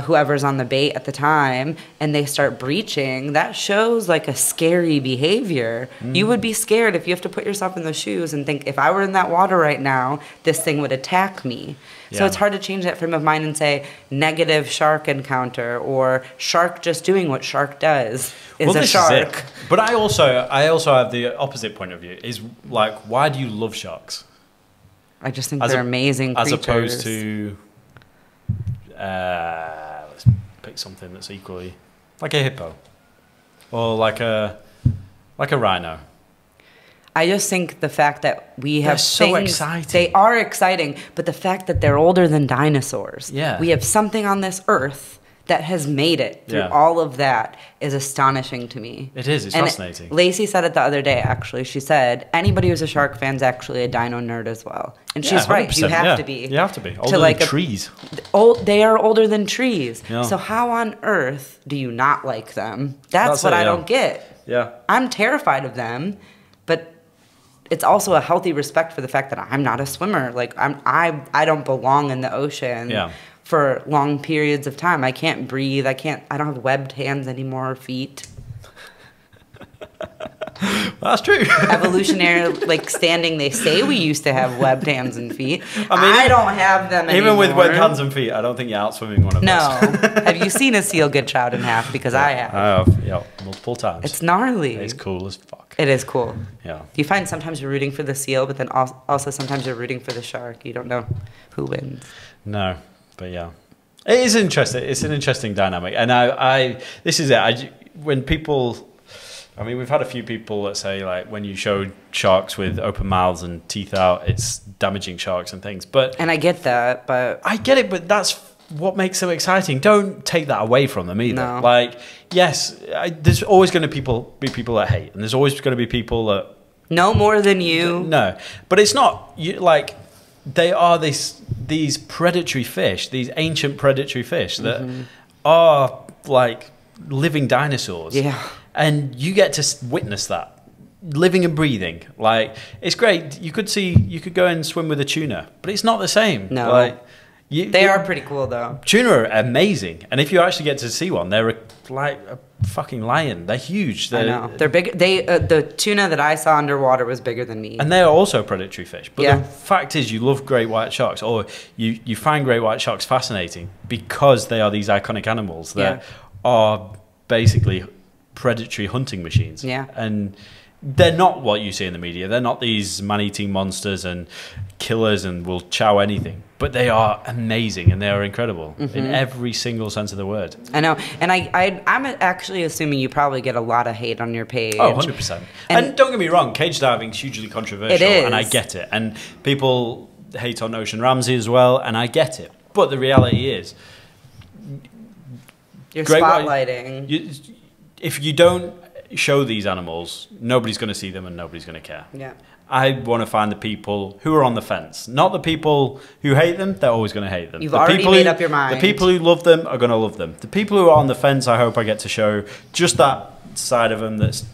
B: whoever's on the bait at the time, and they start breaching. That shows like a scary behavior. You would be scared if you have to put yourself in those shoes and think, if I were in that water right now, this thing would attack me. So it's hard to change that frame of mind and say negative shark encounter or shark just doing what shark does is a shark.
A: But I also have the opposite point of view. Is like, why do you love sharks?
B: I just think they're amazing creatures.
A: As opposed to, let's pick something that's equally, like a hippo, or like a rhino.
B: I just think the fact that we have
A: so exciting.
B: They are exciting, but the fact that they're older than dinosaurs. We have something on this earth that has made it through all of that is astonishing to me.
A: It is. It's fascinating.
B: Lacey said it the other day, actually. She said, anybody who's a shark fan is actually a dino nerd as well. And she's right. You have to be.
A: You have to be. Older than trees.
B: They are older than trees. So how on earth do you not like them? That's what I don't get. I'm terrified of them, but it's also a healthy respect for the fact that I'm not a swimmer. Like, I don't belong in the ocean for long periods of time. I can't breathe. I don't have webbed hands anymore, or feet.
A: That's true.
B: Evolutionary, like, standing, they say we used to have webbed hands and feet. I don't have them anymore.
A: Even with webbed hands and feet, I don't think you're outswimming one of us.
B: No. Have you seen a seal get chowed in half? Because I have.
A: I have, multiple times.
B: It's gnarly.
A: It's cool as fuck.
B: It is cool.
A: Yeah.
B: You find sometimes you're rooting for the seal, but then also sometimes you're rooting for the shark. You don't know who wins.
A: No, but yeah. It is interesting. It's an interesting dynamic. And this is it. When people... I mean, we've had a few people that say, like, when you show sharks with open mouths and teeth out, it's damaging sharks and things.
B: And I get that, but...
A: I get it, but that's what makes them exciting. Don't take that away from them either.
B: No.
A: Like, yes, there's always going to be people that hate, and there's always going to be people that...
B: No more than you.
A: No. But it's not, like, they are these predatory fish, these ancient predatory fish that are, like, living dinosaurs.
B: Yeah.
A: And you get to witness that, living and breathing. Like, it's great. You could go and swim with a tuna, but it's not the same.
B: No.
A: Like,
B: they are pretty cool, though.
A: Tuna are amazing. And if you actually get to see one, they're like a fucking lion. They're huge.
B: I know. They're big. The tuna that I saw underwater was bigger than me.
A: And they are also predatory fish. But the fact is, you love great white sharks, or you find great white sharks fascinating because they are these iconic animals that are basically predatory hunting machines.
B: Yeah.
A: And they're not what you see in the media. They're not these man-eating monsters and killers and will chow anything. But they are amazing and they are incredible in every single sense of the word.
B: I know. And I'm actually assuming you probably get a lot of hate on your page.
A: Oh, 100%. And don't get me wrong, cage diving's hugely controversial.
B: It is.
A: And I get it. And people hate on Ocean Ramsey as well, and I get it. But the reality is...
B: You're spotlighting.
A: If you don't show these animals, nobody's going to see them and nobody's going to care.
B: Yeah.
A: I want to find the people who are on the fence, not the people who hate them. They're always going to hate them.
B: You've already made up your mind.
A: The people who love them are going to love them. The people who are on the fence, I hope I get to show just that side of them that's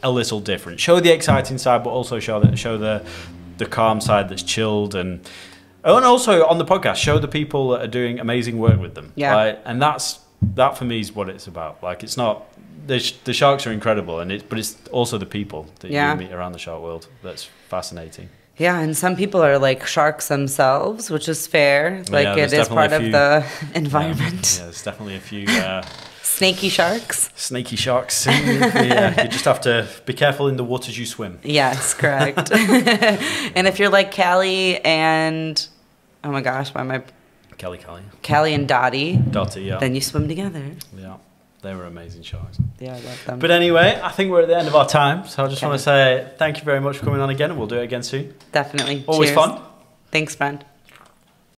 A: a little different. Show the exciting side, but also show the calm side that's chilled, and also on the podcast, show the people that are doing amazing work with them.
B: Yeah.
A: And that for me is what it's about. Like, it's not. The sharks are incredible, but it's also the people that you meet around the shark world that's fascinating.
B: Yeah, and some people are like sharks themselves, which is fair. Like, it is part of the environment.
A: Yeah, there's definitely a few
B: snaky sharks.
A: Snaky sharks. You just have to be careful in the waters you swim.
B: Yes, correct. And if you're like Callie and oh my gosh, why am I? Callie and Dottie.
A: Yeah.
B: Then you swim together.
A: Yeah. They were amazing sharks.
B: Yeah, I love them.
A: But anyway, I think we're at the end of our time. So I just want to say thank you very much for coming on again, and we'll do it again soon.
B: Definitely.
A: Always
B: Cheers.
A: fun.
B: Thanks, friend.